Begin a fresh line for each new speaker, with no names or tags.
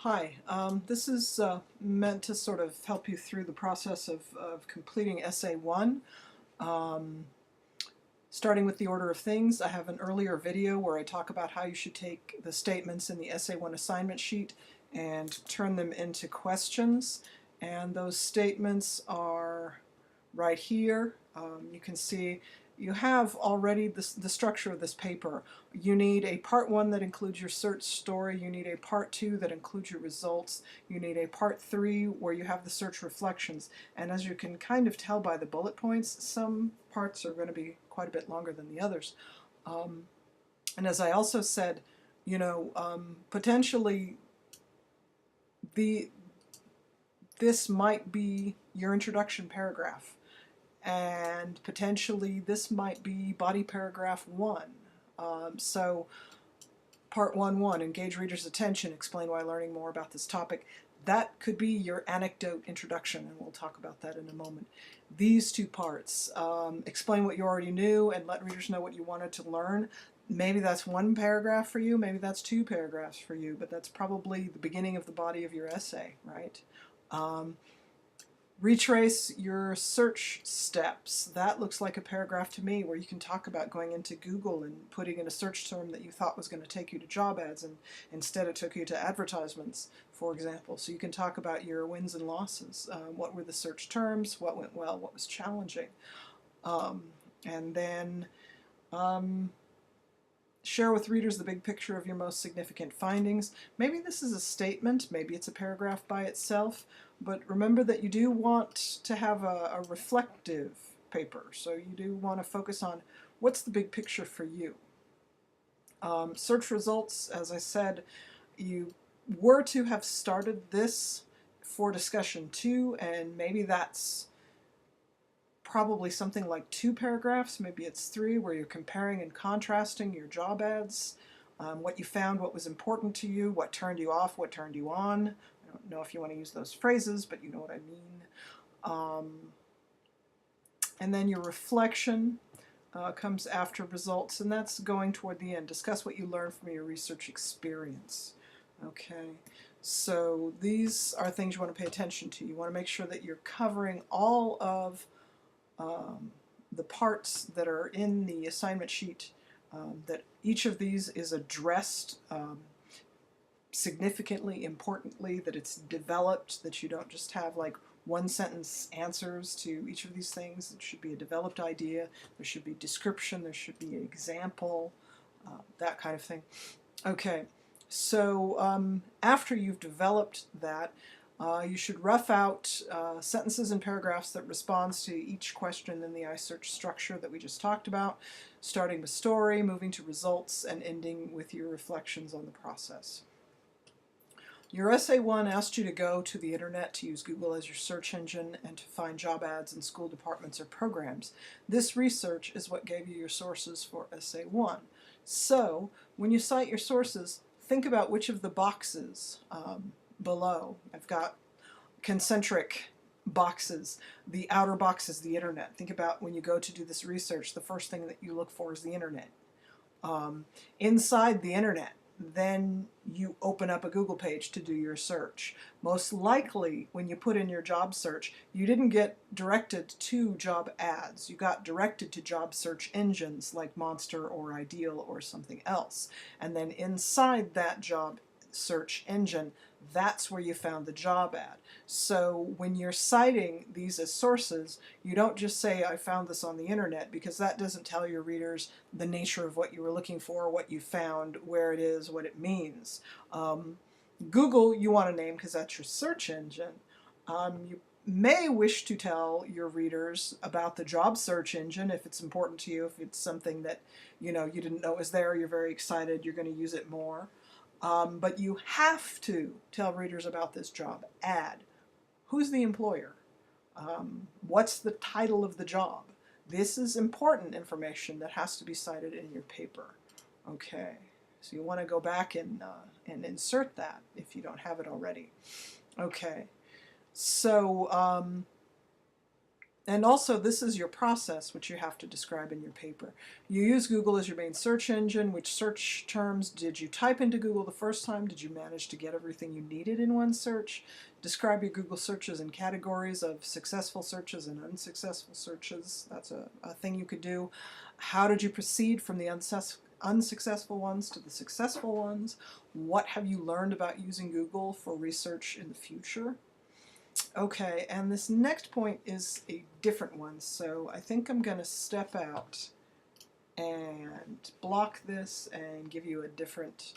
Hi, this is meant to sort of help you through the process of completing Essay 1. Starting with the order of things, I have an earlier video where I talk about how you should take the statements in the Essay 1 assignment sheet and turn them into questions. And those statements are right here. You can see you have already the structure of this paper. You need a part 1 that includes your search story. You need a part 2 that includes your results. You need a part 3 where you have the search reflections. And as you can kind of tell by the bullet points, some parts are going to be quite a bit longer than the others. And as I also said, potentially this might be your introduction paragraph. And potentially this might be body paragraph 1. So part 1.1, engage readers' attention, explain why learning more about this topic. That could be your anecdote introduction, and we'll talk about that in a moment. These two parts, explain what you already knew and let readers know what you wanted to learn. Maybe that's 1 paragraph for you, maybe that's 2 paragraphs for you, but that's probably the beginning of the body of your essay, right? Retrace your search steps. That looks like a paragraph to me where you can talk about going into Google and putting in a search term that you thought was going to take you to job ads, and instead it took you to advertisements, for example. So you can talk about your wins and losses. What were the search terms? What went well? What was challenging? And then share with readers the big picture of your most significant findings. Maybe this is a statement, maybe it's a paragraph by itself, but remember that you do want to have a reflective paper, so you do want to focus on what's the big picture for you. Search results, as I said, you were to have started this for discussion 2, and maybe that's probably something like 2 paragraphs, maybe it's 3, where you're comparing and contrasting your job ads, what you found, what was important to you, what turned you off, what turned you on. I don't know if you want to use those phrases, but you know what I mean. And then your reflection comes after results, and that's going toward the end. Discuss what you learned from your research experience. Okay, so these are things you want to pay attention to. You want to make sure that you're covering all of the parts that are in the assignment sheet, that each of these is addressed significantly, importantly, that it's developed, that you don't just have like 1-sentence answers to each of these things. It should be a developed idea, there should be description, there should be an example, that kind of thing. Okay, so after you've developed that, you should rough out sentences and paragraphs that responds to each question in the iSearch structure that we just talked about, starting with story, moving to results, and ending with your reflections on the process. Your Essay 1 asked you to go to the internet, to use Google as your search engine, and to find job ads in school departments or programs. This research is what gave you your sources for Essay 1. So, when you cite your sources, think about which of the boxes below. I've got concentric boxes. The outer box is the internet. Think about when you go to do this research, the first thing that you look for is the internet. Inside the internet, then you open up a Google page to do your search. Most likely, when you put in your job search, you didn't get directed to job ads. You got directed to job search engines like Monster or Ideal or something else. And then inside that job search engine, that's where you found the job ad. So when you're citing these as sources, you don't just say, I found this on the internet, because that doesn't tell your readers the nature of what you were looking for, what you found, where it is, what it means. Google you want to name because that's your search engine. You may wish to tell your readers about the job search engine if it's important to you, if it's something that you didn't know was there, you're very excited, you're going to use it more. But you have to tell readers about this job ad. Who's the employer? What's the title of the job? This is important information that has to be cited in your paper. Okay, so you want to go back and insert that if you don't have it already. Okay, so And also, this is your process, which you have to describe in your paper. You use Google as your main search engine. Which search terms did you type into Google the first time? Did you manage to get everything you needed in one search? Describe your Google searches in categories of successful searches and unsuccessful searches. That's a thing you could do. How did you proceed from the unsuccessful ones to the successful ones? What have you learned about using Google for research in the future? Okay, and this next point is a different one, so I think I'm going to step out and block this and give you a different